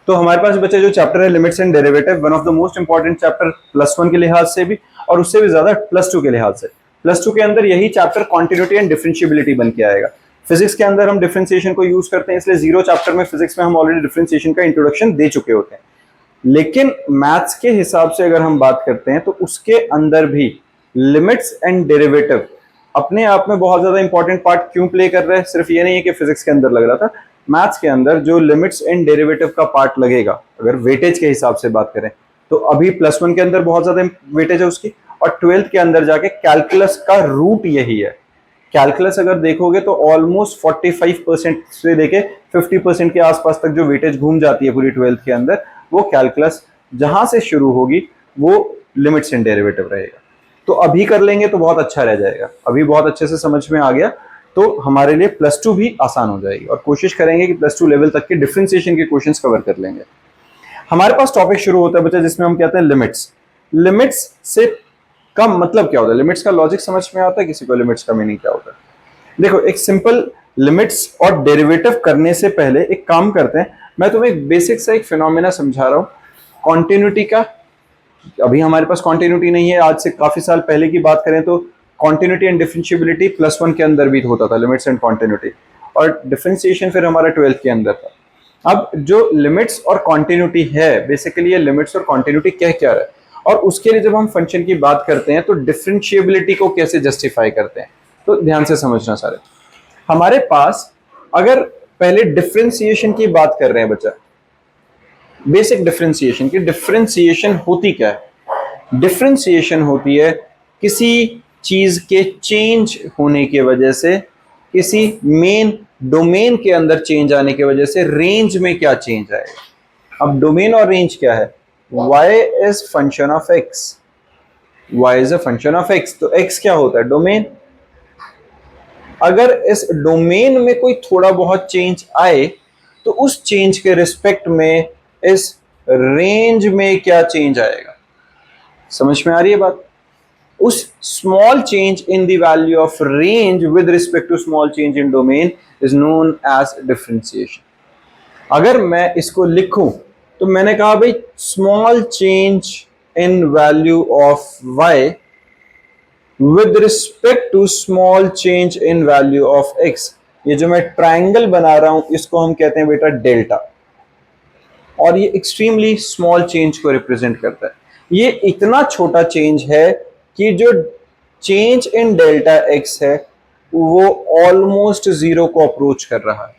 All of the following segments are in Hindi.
तो हमारे पास बच्चे जो चैप्टर है limits and derivative, one of the most important chapter +1 के लिहाज से भी और उससे भी ज्यादा +2 के लिहाज से। +2 के अंदर यही चैप्टर कॉन्टिन्यूटी एंड डिफरेंशिएबिलिटी बन के आएगा। फिजिक्स के अंदर हम डिफरेंशिएशन को यूज करते हैं, इसलिए 0 चैप्टर में फिजिक्स में हम ऑलरेडी डिफरेंशिएशन का इंट्रोडक्शन दे चुके होते हैं। लेकिन मैथ्स के हिसाब से अगर हम बात करते हैं तो उसके अंदर भी लिमिट्स एंड डेरिवेटिव अपने आप में बहुत ज्यादा इंपॉर्टेंट पार्ट क्यों प्ले कर रहे हैं। सिर्फ ये नहीं है कि फिजिक्स के अंदर लग रहा था, मैथ्स के अंदर जो लिमिट्स एंड डेरिवेटिव का पार्ट लगेगा, अगर वेटेज के हिसाब से बात करें तो अभी +1 के अंदर बहुत ज्यादा वेटेज है उसकी, और 12th के अंदर जाके कैलकुलस का रूट यही है। कैलकुलस अगर देखोगे तो ऑलमोस्ट 45% से लेके 50% के आसपास तक जो वेटेज घूम जाती है पूरी 12th के अंदर, वो कैलकुलस जहां से शुरू होगी वो लिमिट्स एंड डेरिवेटिव रहेगा। तो अभी कर लेंगे तो बहुत अच्छा रह जाएगा, अभी बहुत अच्छे से समझ में आ गया तो हमारे लिए +2 भी आसान हो जाएगी, और कोशिश करेंगे कि +2 लेवल तक के डिफरेंशिएशन के क्वेश्चंस कवर कर लेंगे। हमारे पास टॉपिक शुरू होता है बच्चा जिसमें हम कहते हैं लिमिट्स। लिमिट्स से का मतलब क्या होता है, लिमिट्स का लॉजिक समझ में आता है किसी को, लिमिट्स का मीनिंग क्या होता है? देखो, एक सिंपल लिमिट्स और डेरिवेटिव करने से पहले एक काम करते हैं, मैं तुम्हें एक बेसिक सा एक फिनोमेना समझा रहा हूं कॉन्टिन्यूटी का। अभी हमारे पास कॉन्टिन्यूटी नहीं है, आज से काफी साल पहले की बात करें तो कॉन्टिन्यूटी एंड डिफरेंशिएबिलिटी +1 के अंदर भी होता था, लिमिट्स एंड कॉन्टिन्यूटी, और डिफरेंशिएशन फिर हमारा 12th के अंदर था। अब जो लिमिट्स और कॉन्टिन्यूटी है, बेसिकली ये लिमिट्स और कॉन्टिन्यूटी कह क्या रहा है, और उसके लिए जब हम फंक्शन की बात करते हैं तो डिफरेंशिएबिलिटी को कैसे जस्टिफाई करते हैं, तो ध्यान से समझना सारे। हमारे पास अगर पहले डिफरेंशिएशन की बात कर रहे हैं बच्चा, बेसिक डिफरेंशिएशन की, डिफरेंशिएशन होती क्या है? डिफरेंशिएशन होती है किसी चीज के चेंज होने की वजह से, किसी मेन डोमेन के अंदर चेंज आने की वजह से रेंज में क्या चेंज आएगा। अब डोमेन और रेंज क्या है? y is function of x, y is a function of x, तो x क्या होता है? डोमेन। अगर इस डोमेन में कोई थोड़ा बहुत चेंज आए तो उस चेंज के रिस्पेक्ट में इस रेंज में क्या चेंज आएगा। समझ में आ रही है बात? उस small change in the value of range with respect to small change in domain is known as differentiation. अगर मैं इसको लिखूं तो मैंने कहा भाई small change in value of y with respect to small change in value of x, ये जो मैं ट्राइंगल बना रहा हूं इसको हम कहते हैं बेटा डेल्टा, और ये एक्सट्रीमली स्मॉल चेंज को रिप्रेजेंट करता है। ये इतना छोटा चेंज है कि जो चेंज इन डेल्टा x है वो ऑलमोस्ट 0 को अप्रोच कर रहा है।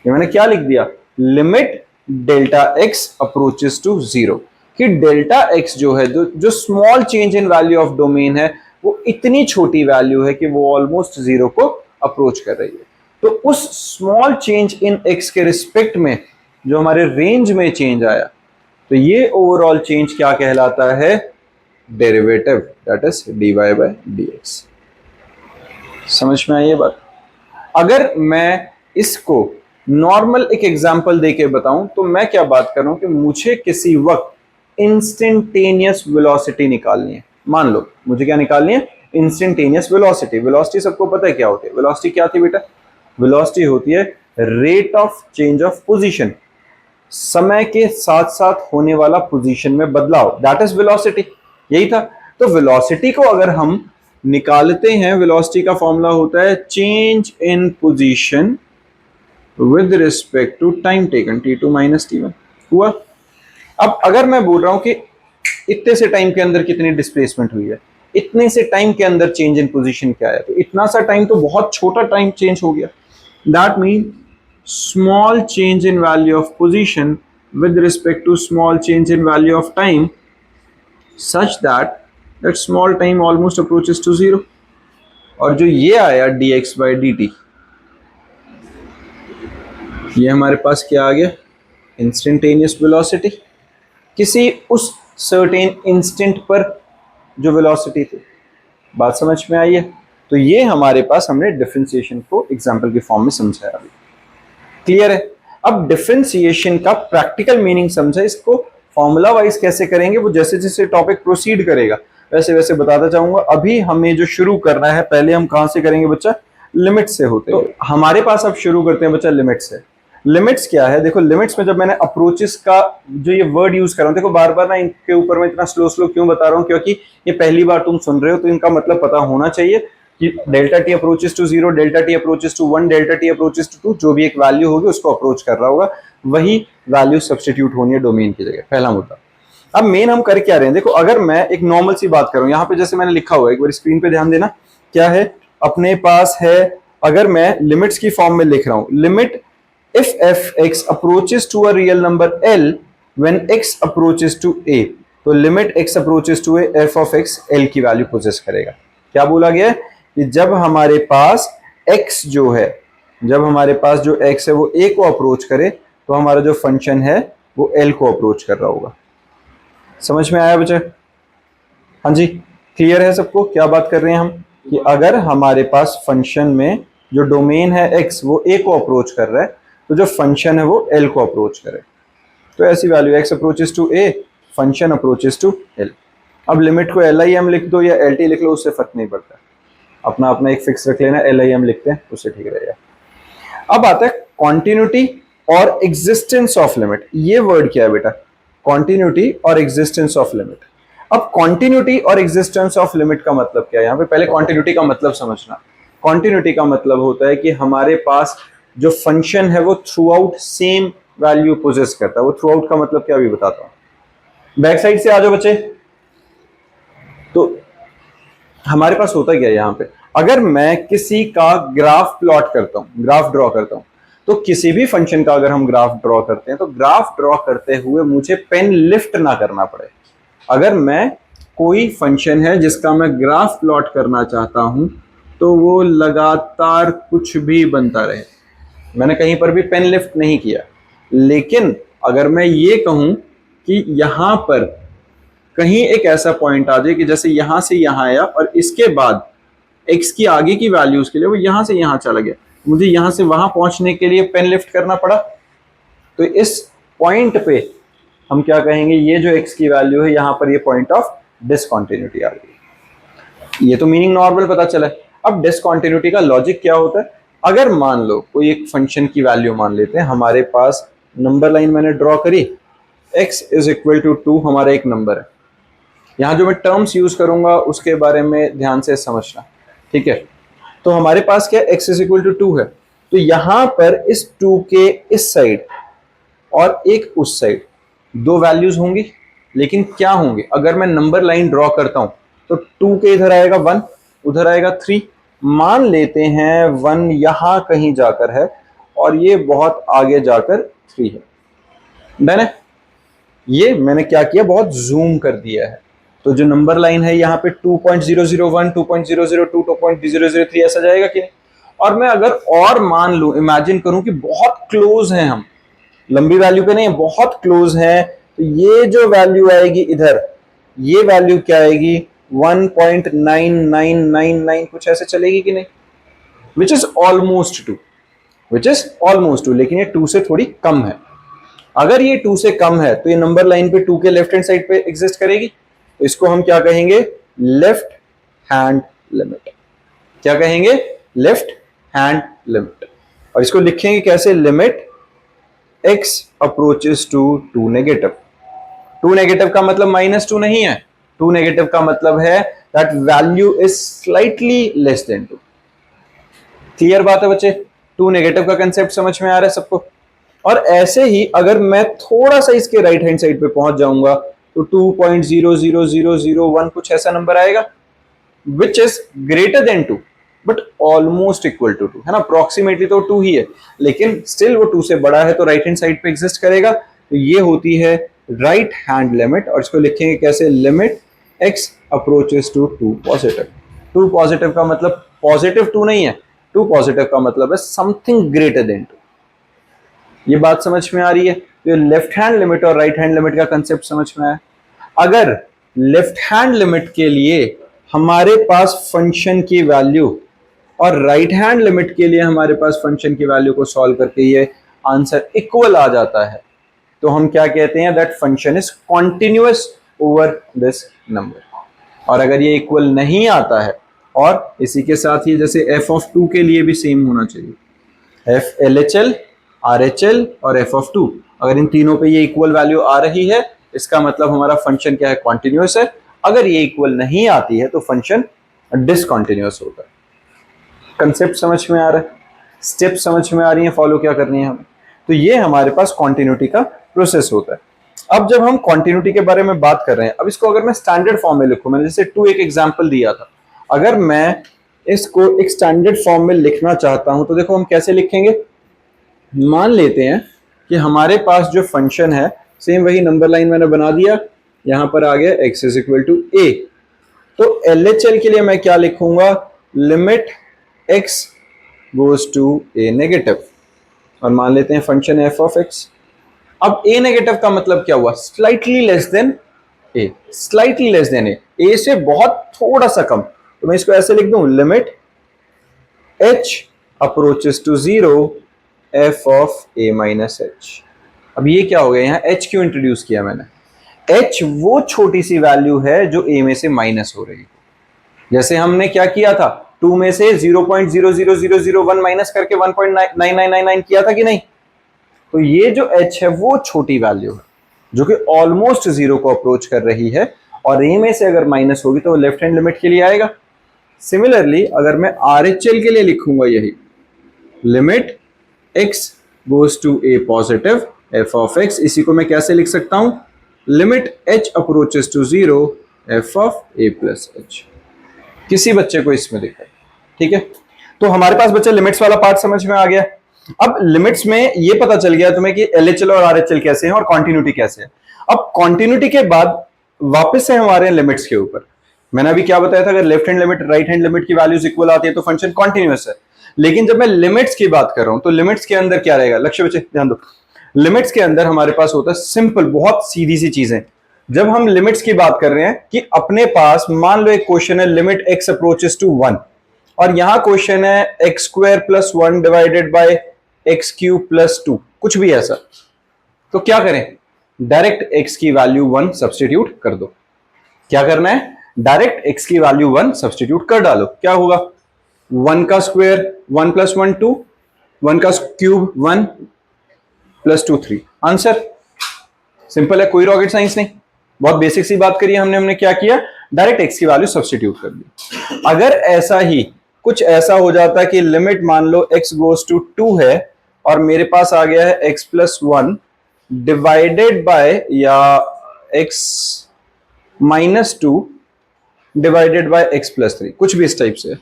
ये मैंने क्या लिख दिया? Limit delta x approaches to 0, कि डेल्टा x जो है, जो small change in value of domain है, वो इतनी छोटी वैल्यू है कि वो ऑलमोस्ट 0 को अप्रोच कर रही है। तो उस स्मॉल चेंज इन x के रिस्पेक्ट में जो हमारे रेंज में चेंज आया, तो ये ओवरऑल चेंज क्या कहलाता है? Derivative, that is dy by dx। समझ में आई ये बात? अगर मैं इसको नॉर्मल एक एग्जांपल देके बताऊं तो मैं क्या बात कर रहा हूं कि मुझे किसी वक्त इंस्टेंटेनियस वेलोसिटी निकालनी है। मान लो मुझे क्या निकालनी है? Instantaneous velocity. वेलोसिटी सबको पता है क्या होती है? वेलोसिटी क्या थी बेटा? वेलोसिटी होती है rate of change of position, समय के साथ साथ होने वाला पोजीशन में बदलाव, दैट इज वेलोसिटी। यही था। तो वेलोसिटी को अगर हम निकालते हैं, वेलोसिटी का फॉर्मूला होता है change in position with respect to time taken, t2 minus t1 हुआ। अब अगर मैं बोल रहा हूं कि इतने से टाइम के अंदर कितनी डिस्प्लेसमेंट हुई है, इतने से टाइम के अंदर चेंज इन पोजीशन क्या है, तो इतना सा टाइम तो बहुत छोटा टाइम चेंज हो गया। That mean small change in value of position with respect to small change in value of time such that small time almost approaches to 0। और जो ये आया dx by dt, ये हमारे पास क्या आ गया? इंस्टेंटेनियस वेलोसिटी, किसी उस सर्टेन इंस्टेंट पर जो वेलोसिटी थी। बात समझ में आई है? तो ये हमारे पास हमने डिफरेंशिएशन को एग्जांपल के फॉर्म में समझाया। अभी क्लियर है? अब डिफरेंशिएशन का प्रैक्टिकल मीनिंग समझा, इसको फॉर्मूला वाइज कैसे करेंगे वो जैसे जैसे टॉपिक प्रोसीड करेगा वैसे वैसे बताता जाऊंगा। अभी हमें जो शुरू करना है, पहले हम कहां से करेंगे बच्चा? लिमिट से होते हैं। तो हमारे पास अब शुरू करते हैं बच्चा लिमिट से। लिमिट्स क्या है, देखो लिमिट्स में जब मैंने अप्रोचेस का जो ये वर्ड यूज कर रहा हूँ, देखो बार बार ना इनके ऊपर मैं इतना स्लो स्लो क्यों बता रहा हूँ, क्योंकि ये पहली बार तुम सुन रहे हो तो इनका मतलब पता होना चाहिए कि delta T approaches to 0, delta T approaches to 1, delta T approaches to 2, जो भी एक वैल्यू होगी उसको अप्रोच कर रहा होगा, वही वैल्यू सब्सटीट्यूट होनी है डोमेन की जगह, पहला मुद्दा। अब मेन हम कर क्या रहे हैं, देखो अगर मैं एक नॉर्मल सी बात करूं, यहाँ पे जैसे मैंने लिखा हुआ है, एक बार स्क्रीन पे ध्यान देना, क्या है अपने पास है, अगर मैं लिमिट्स की फॉर्म में लिख रहा हूं, limit if f(x) approaches to a real number L when x approaches to a, तो limit x approaches to a f of x L की वैल्यू पोजेस करेगा। क्या बोला गया है कि जब हमारे पास x जो है, जब हमारे पास जो x है वो a को अप्रोच करे तो हमारा जो फंक्शन है वो L को अप्रोच कर रहा होगा। समझ में आया बच्चे? हाँ जी, क्लियर है सबको क्या बात कर रहे हैं हम, कि अगर हमारे पास फंक्शन में जो डोमेन है x वो a को अप्रोच कर रहा है तो जो फंक्शन है वो L को अप्रोच करे, तो ऐसी value x approaches to a, function approaches to L। अब लिमिट को LIM लिख दो या LT लिख लो, उससे फर्क नहीं पड़ता, अपना अपना एक फिक्स रख लेना, LIM लिखते हैं उससे ठीक रहेगा। अब आता है कॉन्टिन्यूटी और एग्जिस्टेंस ऑफ लिमिट। ये वर्ड क्या है बेटा, कॉन्टिन्यूटी और एग्जिस्टेंस ऑफ लिमिट। अब कॉन्टिन्यूटी और एग्जिस्टेंस ऑफ लिमिट का मतलब क्या है, यहाँ पे पहले कॉन्टिन्यूटी का मतलब समझना। कॉन्टिन्यूटी का मतलब होता है कि हमारे पास जो फंक्शन है वो throughout same value possess करता है। वो थ्रू आउट का मतलब क्या भी बताता हूं, बैक साइड से आ जाओ बच्चे। तो हमारे पास होता क्या है यहाँ पे, अगर मैं किसी का ग्राफ प्लॉट करता हूं, ग्राफ ड्रॉ करता हूं, तो किसी भी फंक्शन का अगर हम ग्राफ ड्रॉ करते हैं तो ग्राफ ड्रॉ करते हुए मुझे पेन लिफ्ट ना करना पड़े। अगर मैं कोई फंक्शन है जिसका मैं ग्राफ प्लॉट करना चाहता हूं तो वो लगातार कुछ भी बनता रहे, मैंने कहीं पर भी पेन लिफ्ट नहीं किया। लेकिन अगर मैं ये कहूं कि यहां पर कहीं एक ऐसा पॉइंट आ जाए कि जैसे यहां से यहां आया और इसके बाद x की आगे की वैल्यूज के लिए वो यहां से यहां चला गया, मुझे यहां से वहां पहुंचने के लिए पेन लिफ्ट करना पड़ा, तो इस पॉइंट पे हम क्या कहेंगे, ये जो x की वैल्यू है यहां पर ये पॉइंट ऑफ डिसकंटिन्यूटी आ गई। ये तो मीनिंग नॉर्मल पता चला। अब डिसकंटिन्यूटी का लॉजिक क्या होता है, अगर मान लो कोई एक फंक्शन की वैल्यू मान लेते हैं, हमारे पास नंबर लाइन मैंने ड्रॉ करी, x इज इक्वल टू 2 हमारा एक नंबर है। यहां जो मैं टर्म्स यूज करूंगा उसके बारे में ध्यान से समझना, ठीक है। तो हमारे पास क्या x इज इक्वल टू 2 है, तो यहां पर इस 2 के इस साइड और एक उस साइड दो वैल्यूज होंगी, लेकिन क्या होंगे, अगर मैं नंबर लाइन ड्रॉ करता हूं तो 2 के इधर आएगा 1, उधर आएगा 3, मान लेते हैं 1 यहां कहीं जाकर है और ये बहुत आगे जाकर 3 है। मैंने ये मैंने क्या किया, बहुत जूम कर दिया है, तो जो नंबर लाइन है यहाँ पे 2.001, 2.002, 2.003 ऐसा जाएगा कि नहीं। और मैं अगर और मान लूं, इमेजिन करूं कि बहुत क्लोज हैं हम, लंबी वैल्यू पे नहीं, बहुत क्लोज हैं, तो ये जो वैल्यू आएगी इधर, ये वैल्यू क्या आएगी 1.9999 कुछ ऐसे चलेगी कि नहीं, which is almost 2, which is almost 2, लेकिन ये 2 से थोड़ी कम है। अगर ये 2 से कम है तो ये नंबर लाइन पे 2 के लेफ्ट हैंड साइड पे एग्जिस्ट करेगी, तो इसको हम क्या कहेंगे, लेफ्ट हैंड लिमिट। क्या कहेंगे, लेफ्ट हैंड लिमिट। और इसको लिखेंगे कैसे, limit x approaches to 2 negative. 2 negative का मतलब -2 नहीं है, 2 नेगेटिव का मतलब है that value is slightly less then 2। Clear बात है बच्चे, 2 नेगेटिव का कंसेप्ट समझ में आ रहा है सबको। और ऐसे ही अगर मैं थोड़ा सा इसके राइट हैंड साइड पे पहुंच जाऊंगा तो 2.00001 कुछ ऐसा नंबर आएगा, which is greater than 2 but almost equal to 2, है ना, अप्रोक्सीमेटली तो 2 ही है, लेकिन स्टिल वो 2 से बड़ा है तो राइट हैंड साइड पे एग्जिस्ट करेगा। तो ये होती है राइट हैंड लिमिट, और इसको लिखेंगे कैसे, limit x approaches to 2 positive. 2 positive का मतलब पॉजिटिव 2 नहीं है, 2 पॉजिटिव का मतलब है समथिंग ग्रेटर देन 2। ये बात समझ में आ रही है, तो लेफ्ट हैंड लिमिट और राइट हैंड लिमिट का कंसेप्ट समझ में आया। अगर लेफ्ट हैंड लिमिट के लिए हमारे पास फंक्शन की वैल्यू और राइट हैंड लिमिट के लिए हमारे पास फंक्शन की वैल्यू को सॉल्व करके ये आंसर इक्वल आ जाता है, तो हम क्या कहते हैं, that function is continuous over this number. और अगर ये इक्वल नहीं आता है, और इसी के साथ ही जैसे f of 2 के लिए भी सेम होना चाहिए, f LHL RHL और f(2). अगर इन तीनों पे ये इक्वल वैल्यू आ रही है, इसका मतलब हमारा फंक्शन क्या है, कॉन्टिन्यूअस है। अगर ये इक्वल नहीं आती है तो फंक्शन डिसकंटिन्यूअस होता है। कंसेप्ट समझ में आ रहा है, स्टेप समझ में आ रही है, फॉलो क्या करनी है हमें। तो ये हमारे पास कॉन्टिन्यूटी का प्रोसेस होता है। अब जब हम कॉन्टिन्यूटी के बारे में बात कर रहे हैं, अब इसको अगर मैं स्टैंडर्ड फॉर्म में लिखूं, मैंने जैसे एक एग्जांपल दिया था, अगर मैं इसको एक स्टैंडर्ड फॉर्म में लिखना चाहता हूं तो देखो हम कैसे लिखेंगे। मान लेते हैं कि हमारे पास जो फंक्शन है, सेम वही नंबर लाइन मैंने बना दिया, यहां पर आ गया x is equal to a। तो LHL के लिए मैं क्या लिखूंगा, limit x goes to a negative, और मान लेते हैं फंक्शन f ऑफ x। अब a नेगेटिव का मतलब क्या हुआ, slightly less than a, slightly less than a से बहुत थोड़ा सा कम। तो मैं इसको ऐसे लिख दूं, limit h approaches to 0 f of a minus h। अब ये क्या हो गया, यहां h क्यों इंट्रोड्यूस किया मैंने, h वो छोटी सी वैल्यू है जो a में से माइनस हो रही है। जैसे हमने क्या किया था, 2 में से 0.00001 माइनस करके 1.9999 किया था कि नहीं। तो ये जो h है वो छोटी वैल्यू है जो कि ऑलमोस्ट 0 को अप्रोच कर रही है, और a में से अगर माइनस होगी तो लेफ्ट हैंड लिमिट के लिए आएगा। सिमिलरली अगर मैं RHL के लिए लिखूंगा यही, limit x goes to a positive f of x, इसी को मैं कैसे लिख सकता हूं, limit h approaches to 0 f of a plus h। किसी बच्चे को इसमें दिखा, ठीक है। तो हमारे पास बच्चा लिमिट्स वाला पार्ट समझ में आ गया। अब लिमिट्स में ये पता चल गया तुम्हें कि LHL और RHL कैसे हैं और कॉन्टिन्यूटी कैसे है। अब कॉन्टिन्यूटी के बाद वापस से हमारे लिमिट्स के ऊपर, मैंने अभी क्या बताया था, अगर left hand limit right hand limit की वैल्यूज इक्वल आती है तो फंक्शन कॉन्टिन्यूअस है। लेकिन जब मैं लिमिट्स की बात कर रहा हूं तो लिमिट्स के अंदर क्या रहेगा, लक्ष्य बच्चे ध्यान दो, लिमिट्स के अंदर हमारे पास होता है सिंपल, बहुत सीधी सी चीजें। जब हम लिमिट्स की बात कर रहे हैं कि अपने पास मान लो एक क्वेश्चन है लिमिट x अप्रोचेस टू 1, और यहां क्वेश्चन है x square plus 1 divided by x cube plus 2, कुछ भी ऐसा। तो क्या करें, डायरेक्ट x की वैल्यू 1 सब्स्टिट्यूट कर दो। क्या करना है, डायरेक्ट x की वैल्यू 1 सब्स्टिट्यूट कर डालो। क्या होगा, 1 का स्क्वायर 1 प्लस 1 2, 1 का क्यूब 1 प्लस 2 3। आंसर सिंपल है, कोई रॉकेट साइंस नहीं, बहुत बेसिक सी बात करी हमने क्या किया, डायरेक्ट x की वैल्यू सब्स्टिट्यूट कर दी। अगर ऐसा ही कुछ ऐसा हो जाता कि लिमिट मान लो x गोज टू 2 है और मेरे पास आ गया है x प्लस 1 डिवाइडेड बाय या x minus 2 divided by x plus 3, कुछ भी इस टाइप से,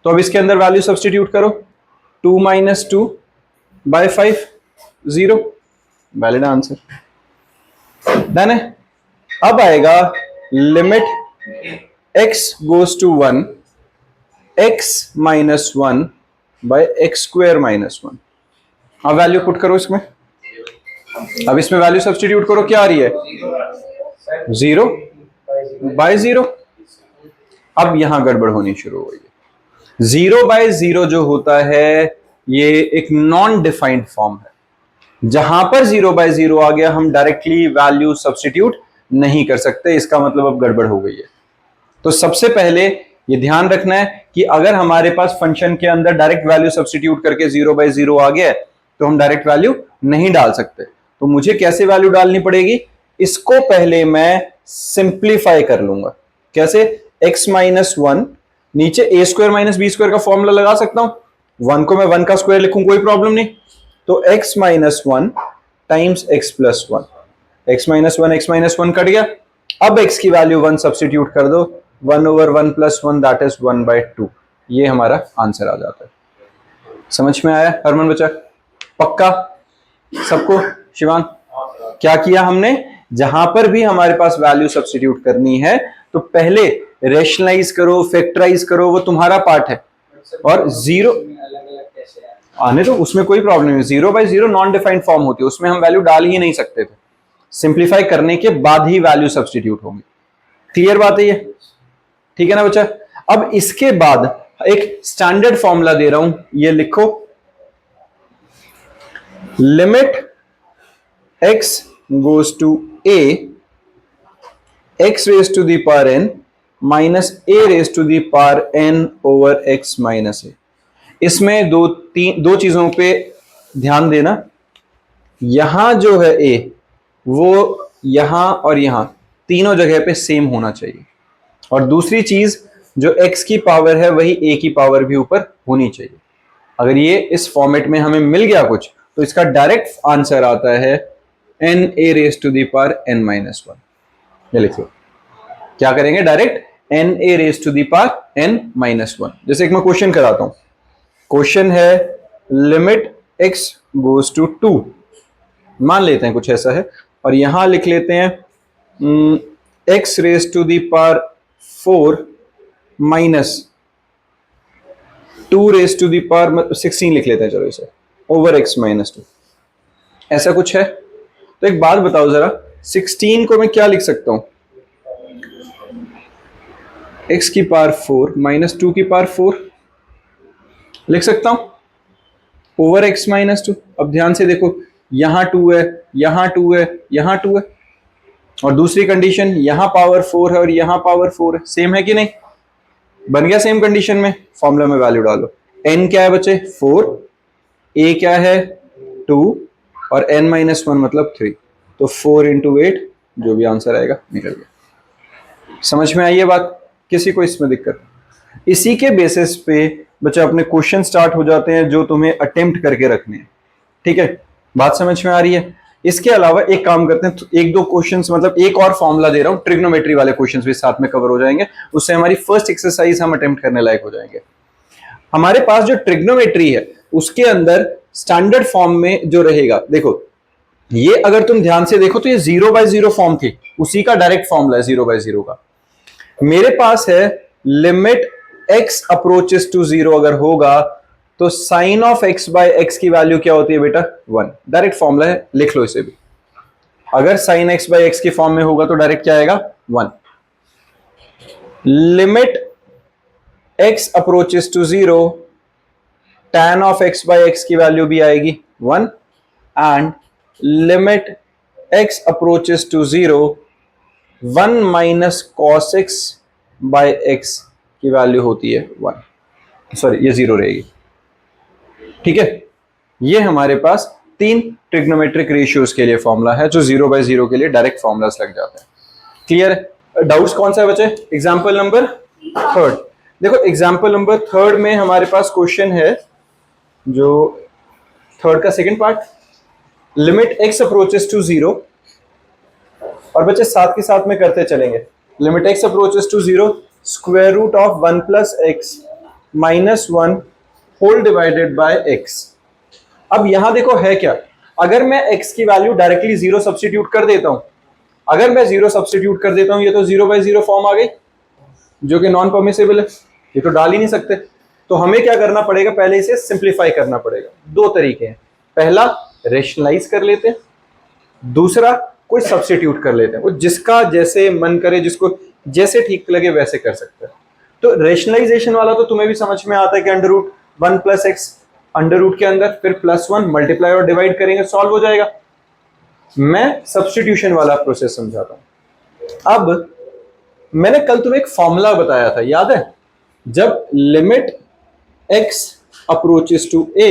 तो अब इसके अंदर वैल्यू सब्स्टिट्यूट करो, 2 minus 2 by 5 0, valid answer, done है। अब आएगा limit x goes to 1 x minus 1 by x square minus 1। अब वैल्यू पुट करो इसमें, अब इसमें वैल्यू सब्स्टिट्यूट करो, क्या आ रही है 0 बाय 0। अब यहां गड़बड़ होनी शुरू हो गई। 0 बाय 0 जो होता है ये एक नॉन डिफाइंड फॉर्म है। जहां पर 0 बाय 0 आ गया हम डायरेक्टली वैल्यू सब्स्टिट्यूट नहीं कर सकते, इसका मतलब अब गड़बड़ हो गई है। तो सबसे पहले ये ध्यान रखना है कि अगर हमारे पास फंक्शन के अंदर डायरेक्ट वैल्यू सब्स्टिट्यूट करके 0 बाय 0 आ गया तो हम डायरेक्ट वैल्यू नहीं डाल सकते। तो मुझे कैसे वैल्यू डालनी पड़ेगी, इसको पहले मैं सिंप्लीफाई कर लूंगा। कैसे, x माइनस 1 नीचे a square minus B square का फॉर्मूला लगा सकता हूं, 1 को मैं 1 का स्क्वायर लिखूं कोई प्रॉब्लम नहीं। तो x minus 1 times x plus 1, x minus 1 cut गया। अब x की वैल्यू 1 सब्स्टिट्यूट कर दो, 1 over 1 plus 1 that is 1 by 2, ये हमारा आंसर आ जाता है। समझ में आया हरमन बच्चा, पक्का सबको। शिवान, क्या किया हमने, जहां पर भी हमारे पास वैल्यू सब्स्टिट्यूट करनी है तो पहले रेशनलाइज करो, फैक्टराइज करो, वो तुम्हारा पार्ट है। और 0 आने तो उसमें कोई प्रॉब्लम नहीं, 0 बाय 0 नॉन डिफाइंड फॉर्म होती है, उसमें हम वैल्यू डाल ही नहीं सकते थे, सिंप्लीफाई करने के बाद ही वैल्यू सब्स्टिट्यूट होंगी। क्लियर बात है ये, ठीक है ना बच्चा। अब इसके बाद एक स्टैंडर्ड फॉर्मूला दे रहा हूं, ये लिखो, limit x goes to a x raise to the power n minus a raise to the power n over x minus a। इसमें दो चीजों पे ध्यान देना, यहां जो है a वो यहां और यहां तीनों जगह पे सेम होना चाहिए, और दूसरी चीज जो x की पावर है वही a की पावर भी ऊपर होनी चाहिए। अगर ये इस फॉर्मेट में हमें मिल गया कुछ तो इसका डायरेक्ट आंसर आता है n a raise to the power n minus one. ये लिखो, क्या करेंगे, direct n a raise to the power n minus one. जैसे एक मैं क्वेश्चन कराता हूं, क्वेश्चन है लिमिट x गोज टू 2, मान लेते हैं कुछ ऐसा है, और यहां लिख लेते हैं x raise to the power 4 minus 2 raise to the power 16 लिख लेते हैं, चलो इसे, ओवर x माइनस 2, ऐसा कुछ है। तो एक बात बताओ जरा, 16 को मैं क्या लिख सकता हूं, x की पावर 4 माइनस 2 की पावर 4 लिख सकता हूं, ओवर x माइनस 2। अब ध्यान से देखो, यहां 2 है, यहां 2 है, यहां 2 है, और दूसरी कंडीशन यहां पावर 4 है और यहां पावर 4 है, सेम है कि नहीं, बन गया सेम कंडीशन में। फॉर्मूला में वैल्यू डालो, n क्या है बच्चे 4, a क्या है 2 और n माइनस 1 मतलब 3, तो 4 इंटू 8 जो भी आंसर आएगा निकल गया। समझ में आई ये बात, किसी को इसमें दिक्कत? इसी के बेसिस पे बच्चे अपने क्वेश्चन स्टार्ट हो जाते हैं जो तुम्हें अटेम्प्ट करके रखने हैं, ठीक है, बात समझ में आ रही है। इसके अलावा एक काम करते हैं, एक दो क्वेश्चंस, मतलब एक और फॉर्मूला दे रहा हूं, ट्रिग्नोमेट्री वाले क्वेश्चंस भी साथ में कवर हो जाएंगे, उससे हमारी फर्स्ट एक्सरसाइज हम अटेम्प्ट करने लायक हो जाएंगे। हमारे पास जो ट्रिग्नोमेट्री है उसके अंदर स्टैंडर्ड फॉर्म में जो रहेगा, देखो ये अगर तुम ध्यान से देखो तो ये 0/0 फॉर्म थी, उसी का डायरेक्ट फॉर्मूला है 0/0 का। मेरे पास है लिमिट x अप्रोचेस टू 0 अगर होगा तो sine of x by x की वैल्यू क्या होती है बेटा 1, डायरेक्ट फॉर्मूला है, लिख लो इसे भी। अगर साइन x बाय x के फॉर्म में होगा तो डायरेक्ट क्या आएगा 1। Limit x approaches to 0 tan of x by x की वैल्यू भी आएगी 1, and limit x approaches to 0 1 minus cos x by x की वैल्यू होती है 1, सॉरी ये 0 रहेगी, ठीक है। ये हमारे पास 3 ट्रिग्नोमेट्रिक रेशियोज के लिए फॉर्मूला है जो 0/0 के लिए डायरेक्ट फॉर्मूलास लग जाते हैं। क्लियर है? डाउट्स कौन सा है बच्चे? Example number 3। देखो एग्जांपल नंबर 3 में हमारे पास क्वेश्चन है, जो 3 का second part, limit x approaches to 0, और बच्चे साथ के साथ में करते चलेंगे, limit x approaches to 0 square root of 1 plus x minus 1 whole divided by x। अब यहां देखो है क्या, अगर मैं x की वैल्यू डायरेक्टली 0 सब्स्टिट्यूट कर देता हूं, अगर मैं 0 सब्स्टिट्यूट कर देता हूं, ये तो 0/0 फॉर्म आ गई जो कि नॉन परमिसिबल है, ये तो डाल ही नहीं सकते। तो हमें क्या करना पड़ेगा, पहले इसे सिंप्लीफाई करना पड़ेगा। दो तरीके हैं, पहला रेशनलाइज कर लेते हैं, दूसरा कोई सब्स्टिट्यूट कर लेते हैं, वो जिसका जैसे मन करे, जिसको जैसे ठीक लगे वैसे कर सकते हैं। तो रेशनलाइजेशन वाला तो तुम्हें भी समझ में आता है कि under root 1 plus x, under root के अंदर फिर +1 मल्टीप्लाई और डिवाइड करेंगे, सॉल्व हो जाएगा। मैं सब्स्टिट्यूशन वाला प्रोसेस समझाता हूं। अब मैंने कल तुम्हें एक फॉर्मूला बताया था, याद है, जब limit x approaches to a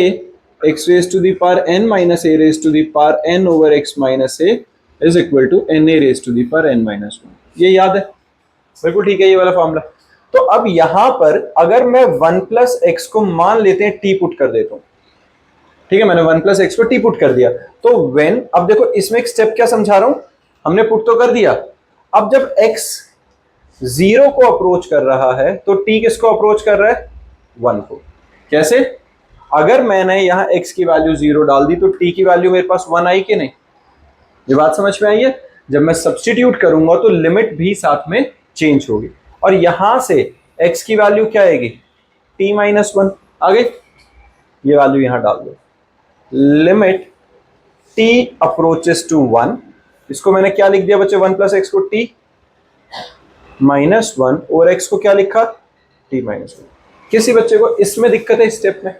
x raise to the power n minus a raise to the power n over x minus a is equal to n a raise to the power n minus 1, ये याद है? बिल्कुल ठीक है, ये वाला फॉर्मूला। तो अब यहां पर अगर मैं 1 प्लस एक्स को मान लेते हैं टी पुट कर देता हूं, ठीक है, मैंने 1 प्लस एक्स को टी पुट कर दिया, तो व्हेन, अब देखो इसमें एक स्टेप क्या समझा रहा हूं, हमने पुट तो कर दिया, अब जब x 0 को अप्रोच कर रहा है तो t किसको अप्रोच कर रहा है 1 को। कैसे? अगर मैंने यहां x की वैल्यू 0 डाल दी तो t की वैल्यू मेरे पास 1 आई कि नहीं? ये बात समझ में आई है? जब मैं सब्स्टिट्यूट करूंगा तो लिमिट भी साथ में चेंज होगी, और यहां से x की वैल्यू क्या आएगी t माइनस 1 आ गई, ये वैल्यू यहां डाल दो, लिमिट t अप्रोचेस टू 1, इसको मैंने क्या लिख दिया बच्चे, 1 प्लस एक्स को t माइनस 1 और x को क्या लिखा t माइनस 1। किसी बच्चे को इसमें दिक्कत है, स्टेप में?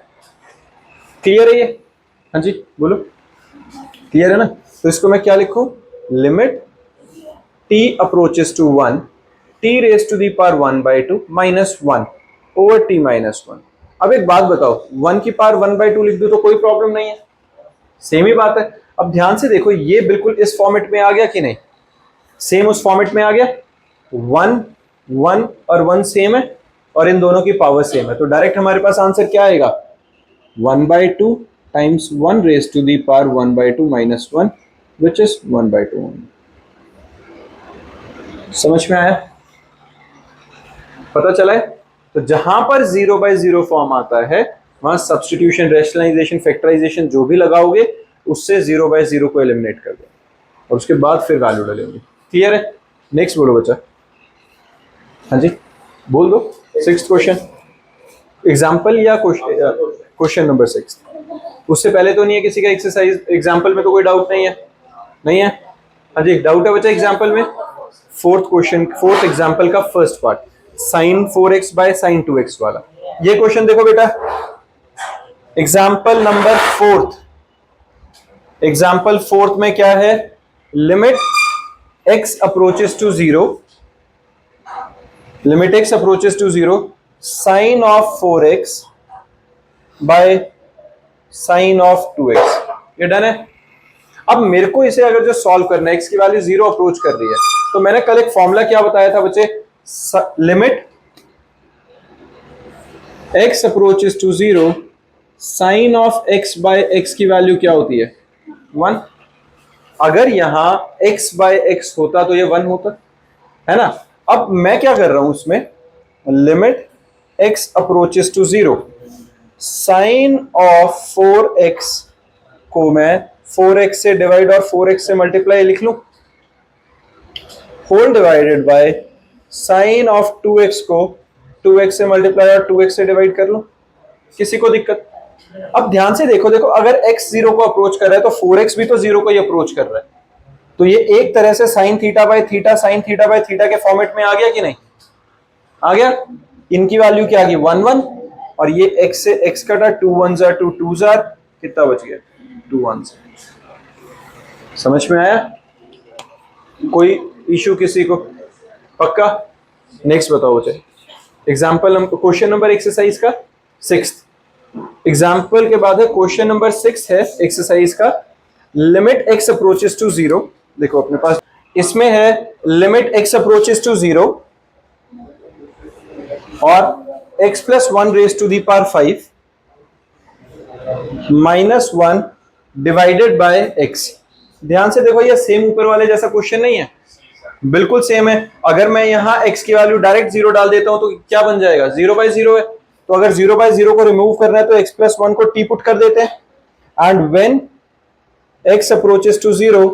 क्लियर है ये? हाँ जी बोलो, क्लियर है ना? तो इसको मैं क्या लिखूं, limit t approaches to 1 t raise to the power 1/2 minus 1 over t minus 1। अब एक बात बताओ, 1 की पावर 1/2 लिख दो तो कोई प्रॉब्लम नहीं है, सेम ही बात है। अब ध्यान से देखो, ये बिल्कुल इस फॉर्मेट में आ गया कि नहीं, सेम उस फॉर्मेट में आ गया, 1 1 और 1 सेम है और इन दोनों की पावर सेम है, तो डायरेक्ट हमारे पास आंसर क्या आएगा, 1/2 times 1 raise to the power 1/2 minus 1 which is 1/2। समझ में आया, पता चला है? तो जहां पर 0/0 फॉर्म आता है वहां सब्स्टिट्यूशन, रेशनलाइजेशन, फैक्टराइजेशन जो भी लगाओगे उससे 0/0 को एलिमिनेट कर दो और उसके बाद फिर वैल्यू डालेंगे। क्लियर है? नेक्स्ट बोलो बच्चा। हाँ जी बोल दो। 6th क्वेश्चन एग्जाम्पल या क्वेश्चन नंबर 6? उससे पहले तो नहीं है किसी का एक्सरसाइज? एग्जाम्पल में तो कोई डाउट नहीं है? नहीं है? हाँ जी डाउट है बच्चा एग्जाम्पल में? 4th क्वेश्चन, 4th एग्जाम्पल का first part, sin 4x bye sin 2x वाला। ये क्वेश्चन देखो बेटा, example number 4th, example 4th में क्या है, limit x approaches to 0, limit x approaches to 0 sin of 4x bye sin of 2x। ये डन है? अब मेरे को इसे अगर जो सॉल्व करना है, x की वैल्यू 0 अप्रोच कर रही है, तो मैंने कल एक फॉर्मूला क्या बताया था बच्चे, limit x approaches to 0 sine of x by x की वैल्यू क्या होती है, 1। अगर यहां x बाय x होता तो ये 1 होता है ना। अब मैं क्या कर रहा हूं उसमें, limit x approaches to 0 sine of 4x को मैं 4x से डिवाइड और 4x से मल्टीप्लाई लिख लूं, whole divided by sine of 2x को 2x से मल्टीप्लाई और 2x से डिवाइड कर लो। किसी को दिक्कत? अब ध्यान से देखो, देखो अगर x 0 को अप्रोच कर रहा है तो 4x भी तो 0 को ही अप्रोच कर रहा है, तो ये एक तरह से sine theta by theta, sine theta by theta के फॉर्मेट में आ गया कि नहीं? आ गया। इनकी वैल्यू क्या आ गई, 1 1, और ये x से x कटा, 2 1 2 2 कितना बच गया, 2 1। समझ में आया? कोई इशू किसी को? पक्का? नेक्स्ट बताओ बच्चे, एग्जाम्पल क्वेश्चन नंबर एक्सरसाइज का 6th एग्जाम्पल के बाद है क्वेश्चन नंबर 6 है एक्सरसाइज का, लिमिट x अप्रोचेस टू 0। देखो अपने पास इसमें है लिमिट x अप्रोचेस टू 0 और x plus 1 raise to the power 5 minus 1 divided by x। ध्यान से देखो, ये सेम ऊपर वाले जैसा क्वेश्चन नहीं है, बिल्कुल सेम है। अगर मैं यहां x की वैल्यू डायरेक्ट 0 डाल देता हूं तो क्या बन जाएगा, 0/0 है। तो अगर 0/0 को रिमूव करना है तो x प्लस 1 को t पुट कर देते हैं, and when x approaches to 0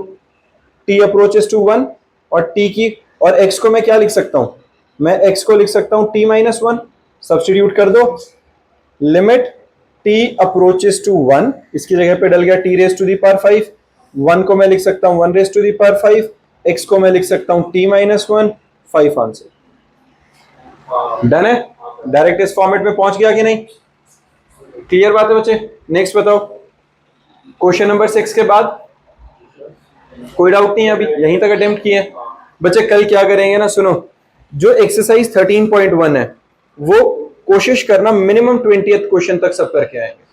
t approaches to 1, और t की और x को मैं क्या लिख सकता हूं, मैं x को लिख सकता हूं t माइनस 1, सब्स्टिट्यूट कर दो, लिमिट t अप्रोचेस टू 1, इसकी जगह पे डल गया t raise to the power 5, 1 को मैं लिख सकता हूं 1 raise to the power 5, x को मैं लिख सकता हूं t माइनस 1, 5 आंसर। डन है? डायरेक्ट इस फॉर्मेट में पहुंच गया कि नहीं? क्लियर बात है बच्चे? नेक्स्ट बताओ, क्वेश्चन नंबर 6 के बाद कोई डाउट नहीं है? अभी यहीं तक अटेम्प्ट किए बच्चे। कल क्या करेंगे ना, सुनो, जो एक्सरसाइज 13.1 है वो कोशिश करना मिनिमम 20th क्वेश्चन तक सब करके आएंगे।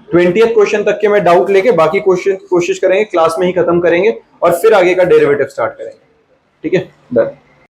20th क्वेश्चन तक के मैं डाउट लेके बाकी क्वेश्चन कोशिश करेंगे क्लास में ही खत्म करेंगे और फिर आगे का डेरिवेटिव स्टार्ट करेंगे। ठीक है, डन।